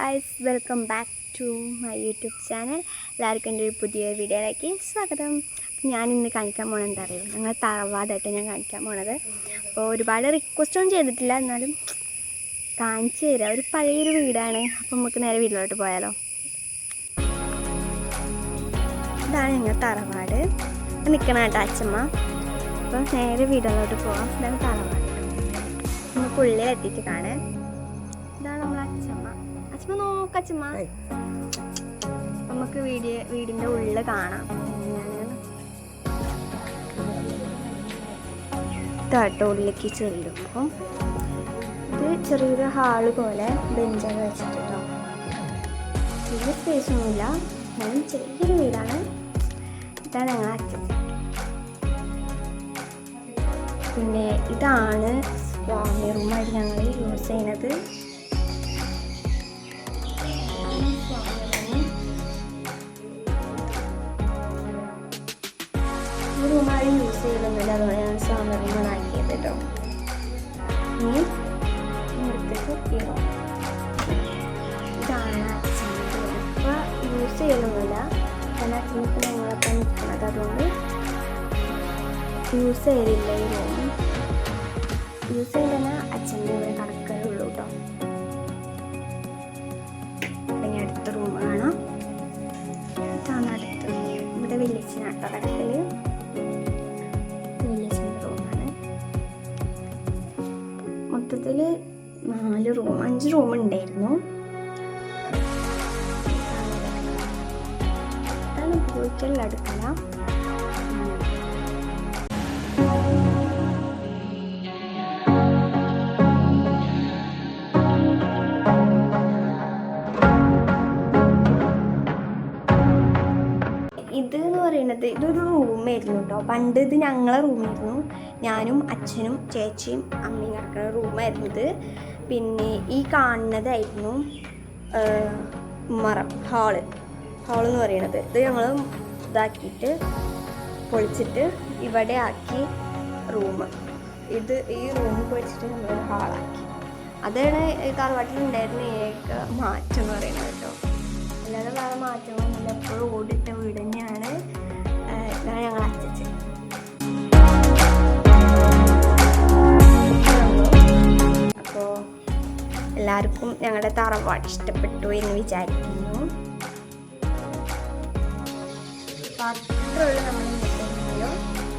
Guys, welcome back to my YouTube channel. എല്ലാവർക്കും എൻ്റെ ഒരു പുതിയ വീഡിയോയിലേക്ക് സ്വാഗതം. ഞാൻ ഇന്ന് കാണിക്കാൻ പോകണത് എന്താ അറിയുമോ, ഞങ്ങൾ തറവാടായിട്ട് ഞാൻ കാണിക്കാൻ പോണത്. അപ്പോൾ ഒരുപാട് റിക്വസ്റ്റൊന്നും ചെയ്തിട്ടില്ല, എന്നാലും കാണിച്ചു തരാം. ഒരു പഴയൊരു വീടാണ്. അപ്പോൾ നമുക്ക് നേരെ വീട്ടിലോട്ട് പോയാലോ. ഇതാണ് ഞങ്ങൾ തറവാട്. നിൽക്കണ കേട്ടോ അച്ഛമ്മ. അപ്പോൾ നേരെ വീട്ടിലോട്ട് പോകാം. ഇതാണ് തറവാട്. നമുക്ക് ഉള്ളിലെത്തിയിട്ട് കാണാൻ. ഇതാണ് നമ്മളെ അച്ഛമ്മ. അച്ഛമ്മ നോക്കച്ഛമ്മ. നമുക്ക് വീടിൻ്റെ ഉള്ളിൽ കാണാം. ഇതാട്ടോ ഉള്ളിലേക്ക് ചെല്ലും. അപ്പം ഇത് ചെറിയൊരു ഹാള് പോലെ ബെഞ്ചൊക്കെ വെച്ചിട്ടോ. വലിയ സ്പേസൊന്നുമില്ല, എന്നാലും ചെറിയൊരു വീടാണ്. ഇതാണ് ഞങ്ങൾ അച്ഛൻ. പിന്നെ ഇതാണ് സ്വാമി റൂമായിട്ട് ഞങ്ങൾ യൂസ് ചെയ്യുന്നത്. ഈ റൂമാരും യൂസ് ചെയ്യുന്നില്ല, അതുകൊണ്ട് ഞാൻ സ്വാമി റൂമാണ് ആക്കിയത് കേട്ടോ. ഇനി എടുത്തിട്ട് ഈ റൂം ഇതാണ് അച്ഛൻ്റെ റൂം. ഇപ്പോൾ യൂസ് ചെയ്യലൊന്നുമില്ല, കാരണം അച്ഛനിപ്പോൾ ഞങ്ങളൊക്കെ നിൽക്കുന്നത്, അതുകൊണ്ട് യൂസ് ചെയ്തില്ല. ഈ റൂം യൂസ് ചെയ്താൽ അച്ഛൻ്റെ ഇവിടെ കടക്കലുള്ളൂ കേട്ടോ. പിന്നെ അടുത്ത റൂം കാണാം. ഇതാണ് അടുത്ത്. ഇവിടെ വില്ലേജിനാട്ടോ കടക്കല്. വില്ലേജിൻ്റെ റൂമാണ്. മൊത്തത്തിൽ 5 റൂം ഉണ്ടായിരുന്നു. ഇതാണ് പോയിട്ടുള്ള അടുക്കള. ഇതെന്ന് പറയുന്നത് ഇതൊരു റൂമായിരുന്നു കേട്ടോ. പണ്ട് ഇത് ഞങ്ങളെ റൂമായിരുന്നു. ഞാനും അച്ഛനും ചേച്ചിയും അമ്മയും കിടക്കുന്ന റൂമായിരുന്നു ഇത്. പിന്നെ ഈ കാണുന്നതായിരുന്നു ഹാള് എന്ന് പറയുന്നത്. ഇത് ഞങ്ങൾ ഇതാക്കിയിട്ട് പൊളിച്ചിട്ട് ഇവിടെ ആക്കി റൂം. ഈ റൂം പൊളിച്ചിട്ട് നമ്മൾ ഹാളാക്കി. അതാണ് തറവാട്ടിലുണ്ടായിരുന്ന ഏക മാറ്റം എന്ന് പറയുന്നത് കേട്ടോ. അല്ലാതെ വേറെ മാറ്റങ്ങളൊന്നുമില്ല. എപ്പോഴും ഓടിട്ട വീട് തന്നെയാണ്. ഇതാണ് ഞങ്ങൾ അച്ഛൻ. അപ്പോൾ എല്ലാവർക്കും ഞങ്ങളുടെ തറവാട് ഇഷ്ടപ്പെട്ടു എന്ന് വിചാരിക്കുന്നു. അപ്പോൾ അത്രയുള്ള നമ്മൾ വീഡിയോ.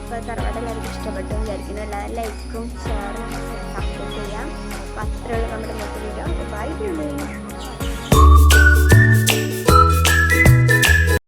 അപ്പോൾ തറവാട് എല്ലാവർക്കും ഇഷ്ടപ്പെട്ടു വിചാരിക്കുന്നു. എല്ലാവരും ലൈക്കും ഷെയറും സപ്പോർട്ട് ചെയ്യാം. അപ്പോൾ അത്രയുള്ള നമ്മുടെ വീഡിയോ. ബൈ.